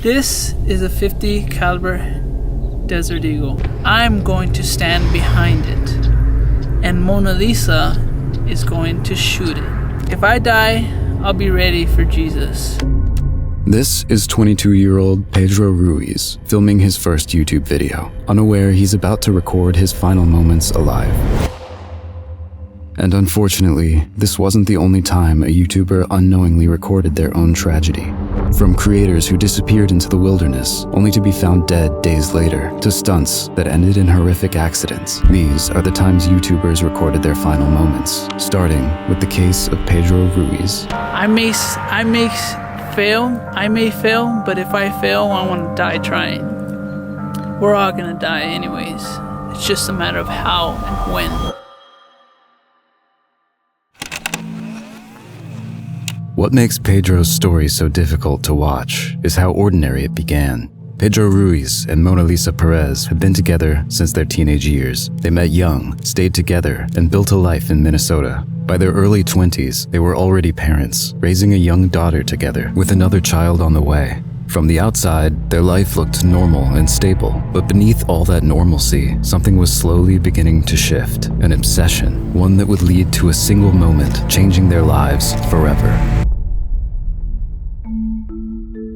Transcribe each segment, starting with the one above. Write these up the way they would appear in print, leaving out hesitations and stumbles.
This is a 50 caliber Desert Eagle. I'm going to stand behind it, and Mona Lisa is going to shoot it. If I die, I'll be ready for Jesus. This is 22-year-old Pedro Ruiz filming his first YouTube video, unaware he's about to record his final moments alive. And unfortunately, this wasn't the only time a YouTuber unknowingly recorded their own tragedy. From creators who disappeared into the wilderness, only to be found dead days later, to stunts that ended in horrific accidents, these are the times YouTubers recorded their final moments, starting with the case of Pedro Ruiz. I may fail, but if I fail, I want to die trying. We're all gonna die anyways. It's just a matter of how and when. What makes Pedro's story so difficult to watch is how ordinary it began. Pedro Ruiz and Mona Lisa Perez had been together since their teenage years. They met young, stayed together, and built a life in Minnesota. By their early 20s, they were already parents, raising a young daughter together, with another child on the way. From the outside, their life looked normal and stable, but beneath all that normalcy, something was slowly beginning to shift. An obsession, one that would lead to a single moment, changing their lives forever.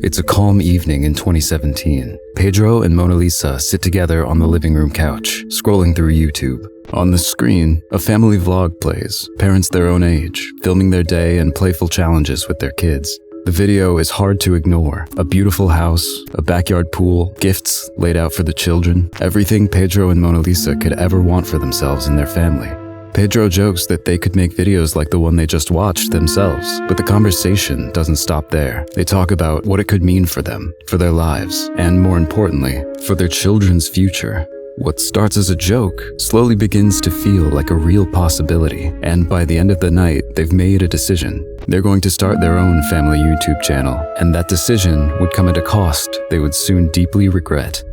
It's a calm evening in 2017. Pedro and Mona Lisa sit together on the living room couch, scrolling through YouTube. On the screen, a family vlog plays, parents their own age, filming their day and playful challenges with their kids. The video is hard to ignore. A beautiful house, a backyard pool, gifts laid out for the children, everything Pedro and Mona Lisa could ever want for themselves and their family. Pedro jokes that they could make videos like the one they just watched themselves, but the conversation doesn't stop there. They talk about what it could mean for them, for their lives, and more importantly, for their children's future. What starts as a joke slowly begins to feel like a real possibility, and by the end of the night, they've made a decision. They're going to start their own family YouTube channel, and that decision would come at a cost they would soon deeply regret.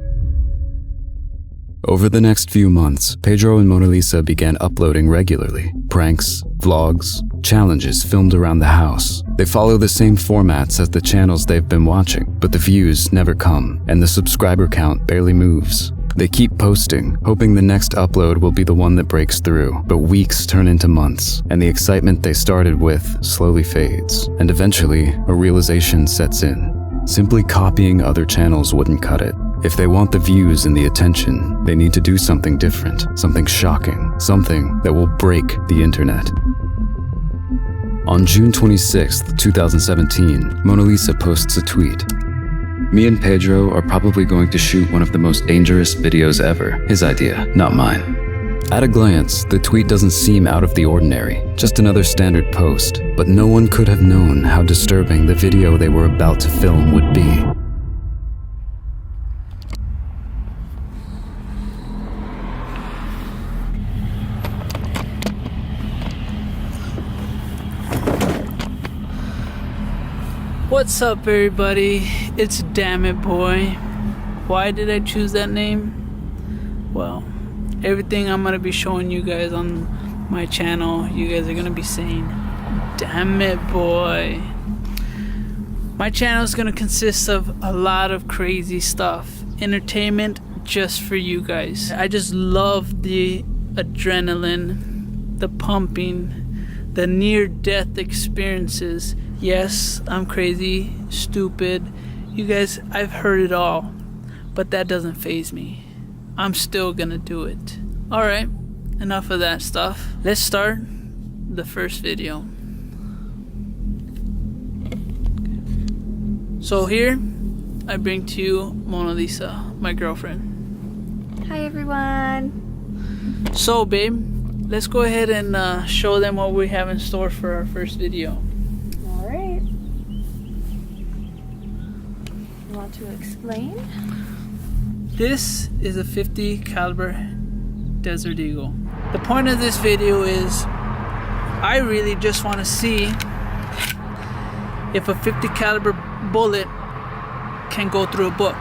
Over the next few months, Pedro and Mona Lisa began uploading regularly. Pranks, vlogs, challenges filmed around the house. They follow the same formats as the channels they've been watching, but the views never come, and the subscriber count barely moves. They keep posting, hoping the next upload will be the one that breaks through, but weeks turn into months, and the excitement they started with slowly fades, and eventually, a realization sets in. Simply copying other channels wouldn't cut it. If they want the views and the attention, they need to do something different, something shocking, something that will break the internet. On June 26, 2017, Mona Lisa posts a tweet. "Me and Pedro are probably going to shoot one of the most dangerous videos ever. His idea, not mine." At a glance, the tweet doesn't seem out of the ordinary, just another standard post, but no one could have known how disturbing the video they were about to film would be. What's up, everybody? It's Damn It Boy. Why did I choose that name? Well, everything I'm gonna be showing you guys on my channel, you guys are gonna be saying, "Damn it, boy." My channel is gonna consist of a lot of crazy stuff, entertainment just for you guys. I just love the adrenaline, the pumping, the near-death experiences. Yes, I'm crazy, stupid. You guys, I've heard it all, but that doesn't faze me. I'm still gonna do it. Alright, enough of that stuff. Let's start the first video. So here, I bring to you Mona Lisa, my girlfriend. Hi everyone. So babe, let's go ahead and show them what we have in store for our first video. Alright. You want to explain? This is a 50 caliber Desert Eagle. The point of this video is I really just want to see if a 50 caliber bullet can go through a book.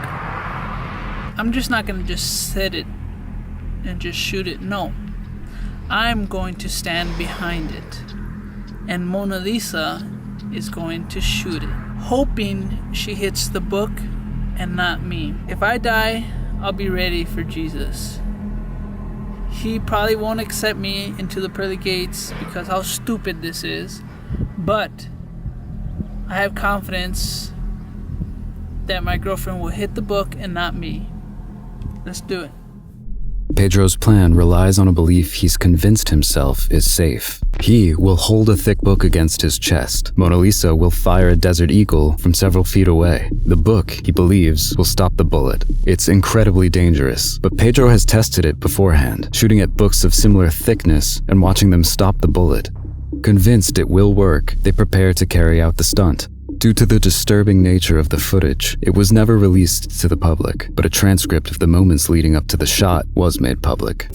I'm just not going to just set it and just shoot it. No. I'm going to stand behind it. And Mona Lisa is going to shoot it, hoping she hits the book and not me. If I die, I'll be ready for Jesus. He probably won't accept me into the pearly gates because how stupid this is, but I have confidence that my girlfriend will hit the book and not me. Let's do it. Pedro's plan relies on a belief he's convinced himself is safe. He will hold a thick book against his chest. Mona Lisa will fire a desert eagle from several feet away. The book, he believes, will stop the bullet. It's incredibly dangerous, but Pedro has tested it beforehand, shooting at books of similar thickness and watching them stop the bullet. Convinced it will work, they prepare to carry out the stunt. Due to the disturbing nature of the footage, it was never released to the public, but a transcript of the moments leading up to the shot was made public.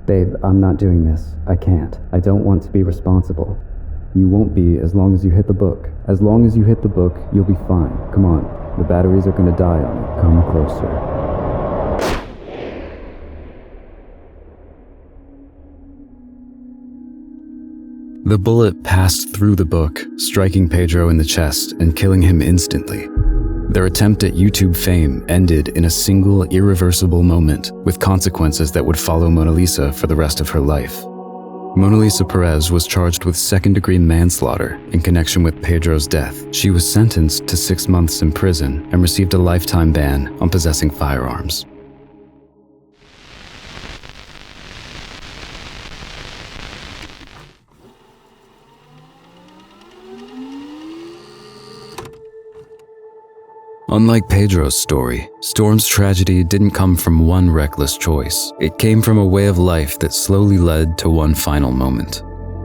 Babe, I'm not doing this. I can't. I don't want to be responsible. You won't be as long as you hit the book. As long as you hit the book, you'll be fine. Come on. The batteries are gonna die on it. Come closer. The bullet passed through the book, striking Pedro in the chest and killing him instantly. Their attempt at YouTube fame ended in a single irreversible moment, with consequences that would follow Mona Lisa for the rest of her life. Mona Lisa Perez was charged with second-degree manslaughter in connection with Pedro's death. She was sentenced to 6 months in prison and received a lifetime ban on possessing firearms. Unlike Pedro's story, Storm's tragedy didn't come from one reckless choice. It came from a way of life that slowly led to one final moment.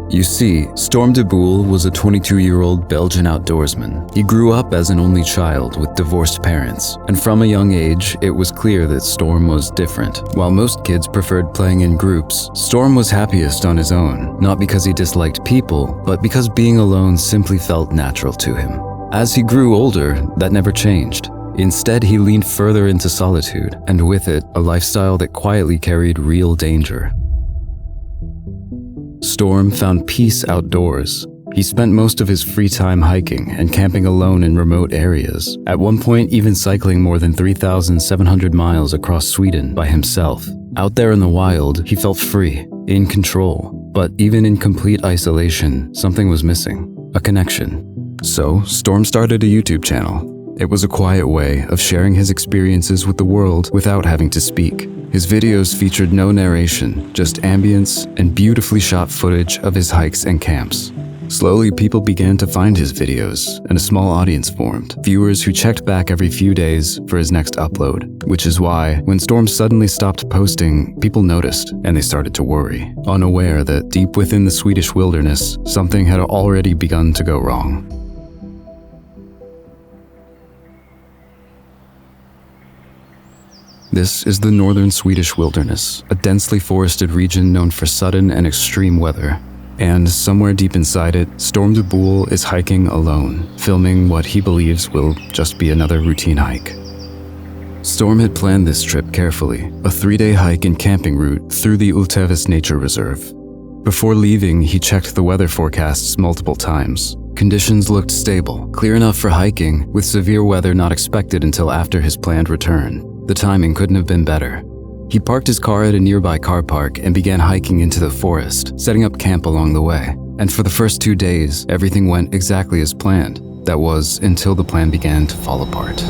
You see, Storm de Boule was a 22-year-old Belgian outdoorsman. He grew up as an only child with divorced parents, and from a young age, it was clear that Storm was different. While most kids preferred playing in groups, Storm was happiest on his own, not because he disliked people, but because being alone simply felt natural to him. As he grew older, that never changed. Instead, he leaned further into solitude, and with it, a lifestyle that quietly carried real danger. Storm found peace outdoors. He spent most of his free time hiking and camping alone in remote areas, at one point even cycling more than 3,700 miles across Sweden by himself. Out there in the wild, he felt free, in control. But even in complete isolation, something was missing: a connection. So, Storm started a YouTube channel. It was a quiet way of sharing his experiences with the world without having to speak. His videos featured no narration, just ambience and beautifully shot footage of his hikes and camps. Slowly, people began to find his videos, and a small audience formed, viewers who checked back every few days for his next upload. Which is why, when Storm suddenly stopped posting, people noticed, and they started to worry, unaware that deep within the Swedish wilderness, something had already begun to go wrong. This is the northern Swedish wilderness, a densely forested region known for sudden and extreme weather. And somewhere deep inside it, Storm de Boule is hiking alone, filming what he believes will just be another routine hike. Storm had planned this trip carefully, a 3-day hike and camping route through the Ultevis Nature Reserve. Before leaving, he checked the weather forecasts multiple times. Conditions looked stable, clear enough for hiking, with severe weather not expected until after his planned return. The timing couldn't have been better. He parked his car at a nearby car park and began hiking into the forest, setting up camp along the way. And for the first 2 days, everything went exactly as planned. That was until the plan began to fall apart.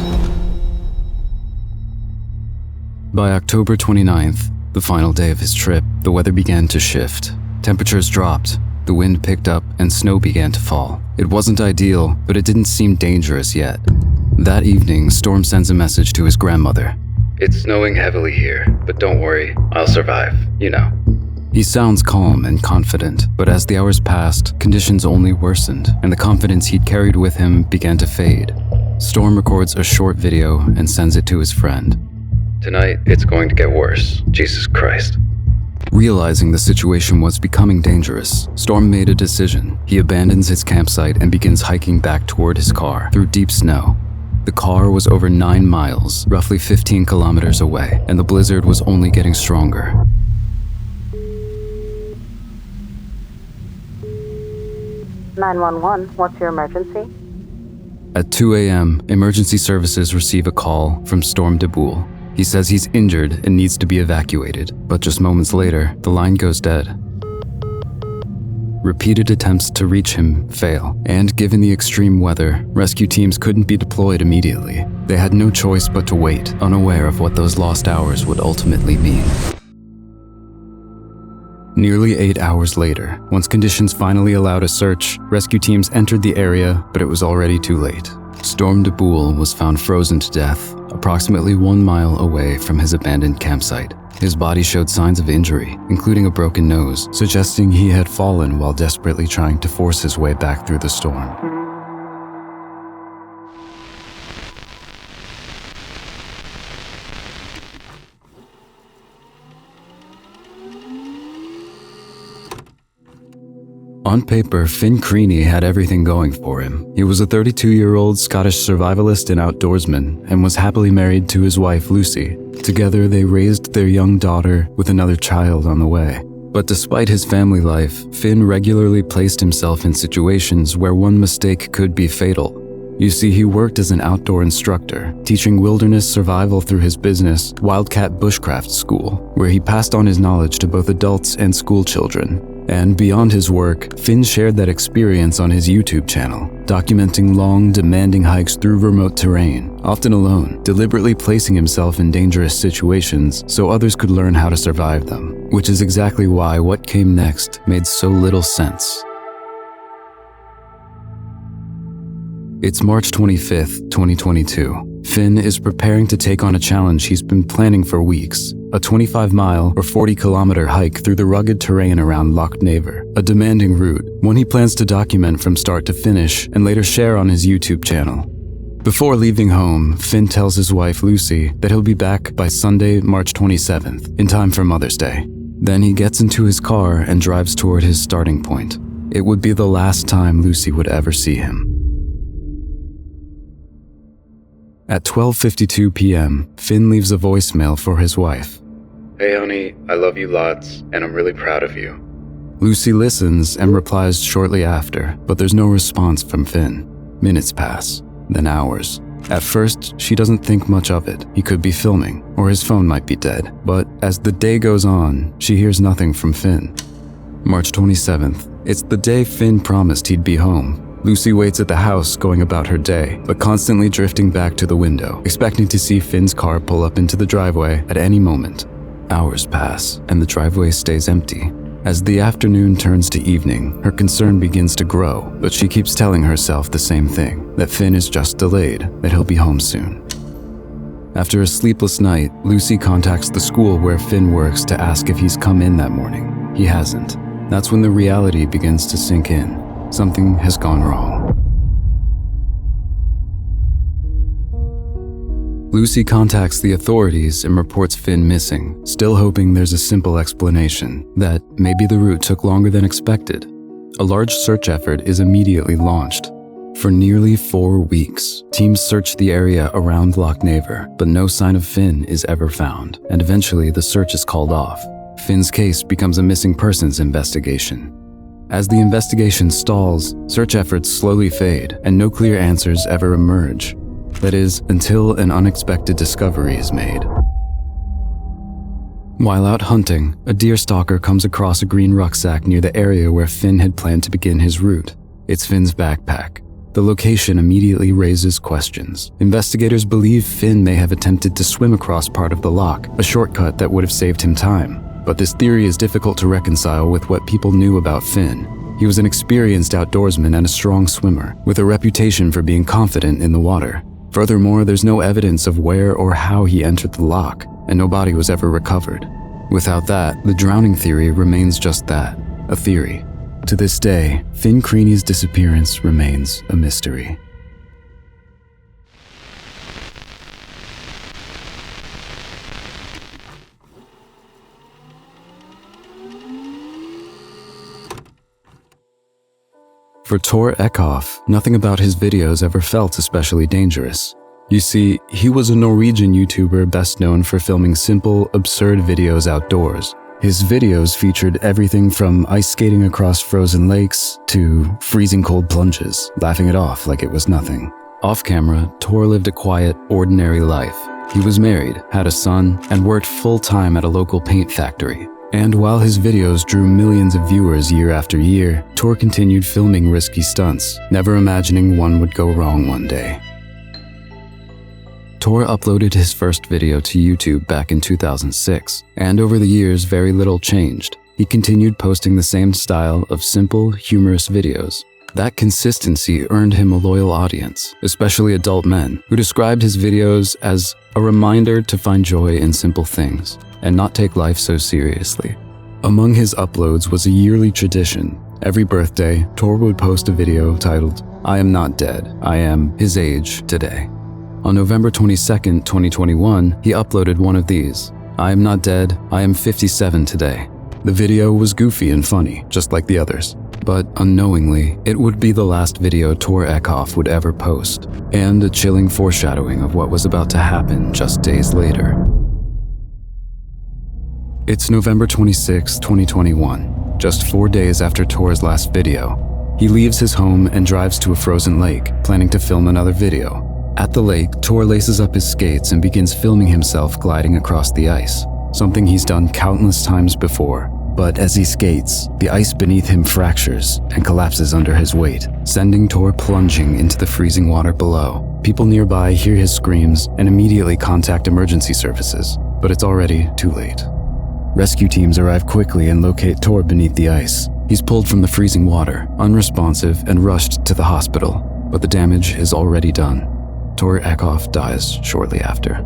By October 29th, the final day of his trip, the weather began to shift. Temperatures dropped, the wind picked up, and snow began to fall. It wasn't ideal, but it didn't seem dangerous yet. That evening, Storm sends a message to his grandmother. "It's snowing heavily here, but don't worry, I'll survive, you know." He sounds calm and confident, but as the hours passed, conditions only worsened, and the confidence he'd carried with him began to fade. Storm records a short video and sends it to his friend. "Tonight, it's going to get worse. Jesus Christ." Realizing the situation was becoming dangerous, Storm made a decision. He abandons his campsite and begins hiking back toward his car through deep snow. The car was over 9 miles, roughly 15 kilometers away, and the blizzard was only getting stronger. "911, what's your emergency?" At 2 a.m., emergency services receive a call from Storm de Boule. He says he's injured and needs to be evacuated, but just moments later, the line goes dead. Repeated attempts to reach him fail, and given the extreme weather, rescue teams couldn't be deployed immediately. They had no choice but to wait, unaware of what those lost hours would ultimately mean. Nearly 8 hours later, once conditions finally allowed a search, rescue teams entered the area, but it was already too late. Storm de Boule was found frozen to death, approximately 1 mile away from his abandoned campsite. His body showed signs of injury, including a broken nose, suggesting he had fallen while desperately trying to force his way back through the storm. On paper, Finn Creaney had everything going for him. He was a 32-year-old Scottish survivalist and outdoorsman, and was happily married to his wife, Lucy. Together, they raised their young daughter with another child on the way. But despite his family life, Finn regularly placed himself in situations where one mistake could be fatal. You see, he worked as an outdoor instructor, teaching wilderness survival through his business, Wildcat Bushcraft School, where he passed on his knowledge to both adults and school children. And beyond his work, Finn shared that experience on his YouTube channel, documenting long, demanding hikes through remote terrain, often alone, deliberately placing himself in dangerous situations so others could learn how to survive them, which is exactly why what came next made so little sense. It's March 25th, 2022. Finn is preparing to take on a challenge he's been planning for weeks. A 25-mile or 40-kilometer hike through the rugged terrain around Loch Naver, a demanding route, one he plans to document from start to finish and later share on his YouTube channel. Before leaving home, Finn tells his wife Lucy that he'll be back by Sunday, March 27th, in time for Mother's Day. Then he gets into his car and drives toward his starting point. It would be the last time Lucy would ever see him. At 12:52 p.m., Finn leaves a voicemail for his wife. Hey honey, I love you lots, and I'm really proud of you. Lucy listens and replies shortly after, but there's no response from Finn. Minutes pass, then hours. At first, she doesn't think much of it. He could be filming, or his phone might be dead. But as the day goes on, she hears nothing from Finn. March 27th. It's the day Finn promised he'd be home. Lucy waits at the house going about her day, but constantly drifting back to the window, expecting to see Finn's car pull up into the driveway at any moment. Hours pass, and the driveway stays empty. As the afternoon turns to evening, her concern begins to grow, but she keeps telling herself the same thing, that Finn is just delayed, that he'll be home soon. After a sleepless night, Lucy contacts the school where Finn works to ask if he's come in that morning. He hasn't. That's when the reality begins to sink in. Something has gone wrong. Lucy contacts the authorities and reports Finn missing, still hoping there's a simple explanation, that maybe the route took longer than expected. A large search effort is immediately launched. For nearly 4 weeks, teams search the area around Loch Naver, but no sign of Finn is ever found, and eventually the search is called off. Finn's case becomes a missing persons investigation. As the investigation stalls, search efforts slowly fade, and no clear answers ever emerge. That is, until an unexpected discovery is made. While out hunting, a deer stalker comes across a green rucksack near the area where Finn had planned to begin his route. It's Finn's backpack. The location immediately raises questions. Investigators believe Finn may have attempted to swim across part of the loch, a shortcut that would have saved him time. But this theory is difficult to reconcile with what people knew about Finn. He was an experienced outdoorsman and a strong swimmer, with a reputation for being confident in the water. Furthermore, there's no evidence of where or how he entered the loch, and no body was ever recovered. Without that, the drowning theory remains just that, a theory. To this day, Finn Creaney's disappearance remains a mystery. For Tor Echoff, nothing about his videos ever felt especially dangerous. You see, he was a Norwegian YouTuber best known for filming simple, absurd videos outdoors. His videos featured everything from ice skating across frozen lakes to freezing cold plunges, laughing it off like it was nothing. Off camera, Tor lived a quiet, ordinary life. He was married, had a son, and worked full-time at a local paint factory. And while his videos drew millions of viewers year after year, Tor continued filming risky stunts, never imagining one would go wrong one day. Tor uploaded his first video to YouTube back in 2006, and over the years very little changed. He continued posting the same style of simple, humorous videos. That consistency earned him a loyal audience, especially adult men, who described his videos as a reminder to find joy in simple things and not take life so seriously. Among his uploads was a yearly tradition. Every birthday, Tor would post a video titled, "I am not dead, I am his age today." On November 22nd, 2021, he uploaded one of these, "I am not dead, I am 57 today." The video was goofy and funny, just like the others. But unknowingly, it would be the last video Tor Echoff would ever post, and a chilling foreshadowing of what was about to happen just days later. It's November 26, 2021, just 4 days after Tor's last video. He leaves his home and drives to a frozen lake, planning to film another video. At the lake, Tor laces up his skates and begins filming himself gliding across the ice, something he's done countless times before. But as he skates, the ice beneath him fractures and collapses under his weight, sending Tor plunging into the freezing water below. People nearby hear his screams and immediately contact emergency services, but it's already too late. Rescue teams arrive quickly and locate Tor beneath the ice. He's pulled from the freezing water, unresponsive, and rushed to the hospital, but the damage is already done. Tor Echoff dies shortly after.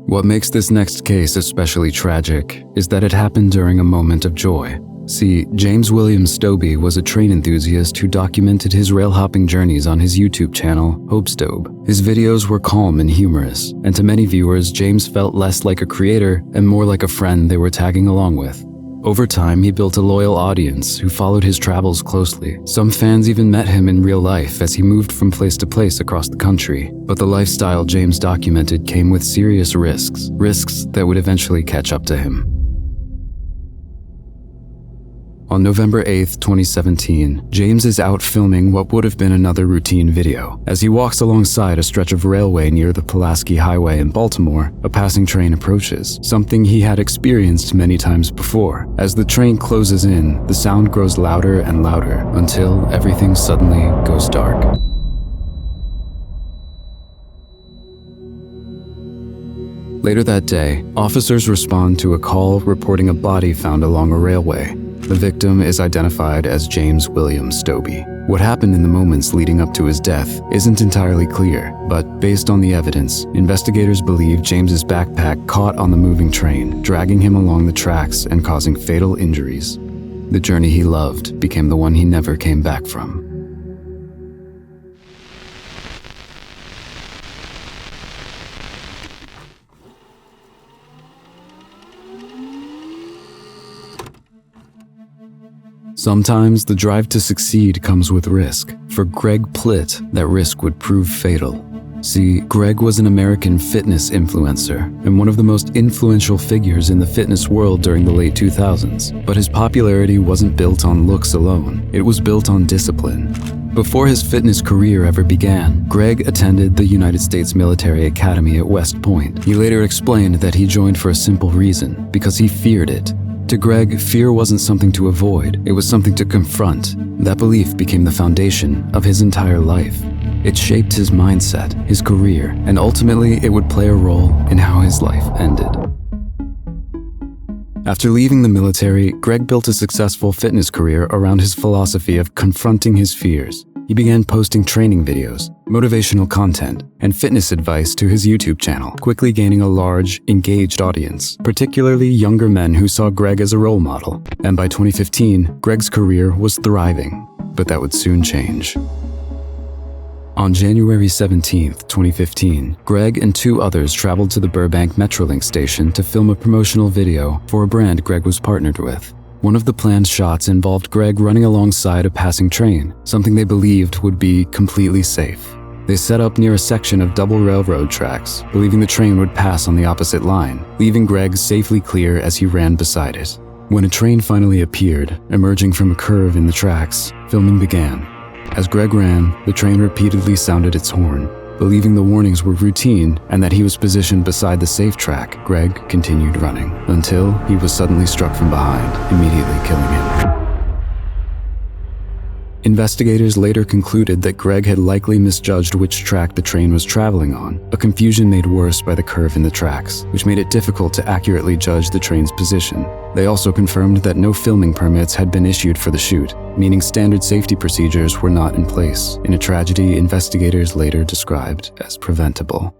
What makes this next case especially tragic is that it happened during a moment of joy. See, James William Stoby was a train enthusiast who documented his rail-hopping journeys on his YouTube channel, Stoby. His videos were calm and humorous, and to many viewers, James felt less like a creator and more like a friend they were tagging along with. Over time, he built a loyal audience who followed his travels closely. Some fans even met him in real life as he moved from place to place across the country. But the lifestyle James documented came with serious risks that would eventually catch up to him. On November 8th, 2017, James is out filming what would have been another routine video. As he walks alongside a stretch of railway near the Pulaski Highway in Baltimore, a passing train approaches, something he had experienced many times before. As the train closes in, the sound grows louder and louder until everything suddenly goes dark. Later that day, officers respond to a call reporting a body found along a railway. The victim is identified as James William Stoby. What happened in the moments leading up to his death isn't entirely clear, but based on the evidence, investigators believe James's backpack caught on the moving train, dragging him along the tracks and causing fatal injuries. The journey he loved became the one he never came back from. Sometimes the drive to succeed comes with risk. For Greg Plitt, that risk would prove fatal. See, Greg was an American fitness influencer and one of the most influential figures in the fitness world during the late 2000s. But his popularity wasn't built on looks alone. It was built on discipline. Before his fitness career ever began, Greg attended the United States Military Academy at West Point. He later explained that he joined for a simple reason, because he feared it. To Greg, fear wasn't something to avoid, it was something to confront. That belief became the foundation of his entire life. It shaped his mindset, his career, and ultimately it would play a role in how his life ended. After leaving the military, Greg built a successful fitness career around his philosophy of confronting his fears. He began posting training videos, motivational content, and fitness advice to his YouTube channel, quickly gaining a large, engaged audience, particularly younger men who saw Greg as a role model. And by 2015, Greg's career was thriving, but that would soon change. On January 17, 2015, Greg and 2 others traveled to the Burbank Metrolink station to film a promotional video for a brand Greg was partnered with. One of the planned shots involved Greg running alongside a passing train, something they believed would be completely safe. They set up near a section of double railroad tracks, believing the train would pass on the opposite line, leaving Greg safely clear as he ran beside it. When a train finally appeared, emerging from a curve in the tracks, filming began. As Greg ran, the train repeatedly sounded its horn. Believing the warnings were routine and that he was positioned beside the safe track, Greg continued running, until he was suddenly struck from behind, immediately killing him. Investigators later concluded that Greg had likely misjudged which track the train was traveling on, a confusion made worse by the curve in the tracks, which made it difficult to accurately judge the train's position. They also confirmed that no filming permits had been issued for the shoot, meaning standard safety procedures were not in place, in a tragedy investigators later described as preventable.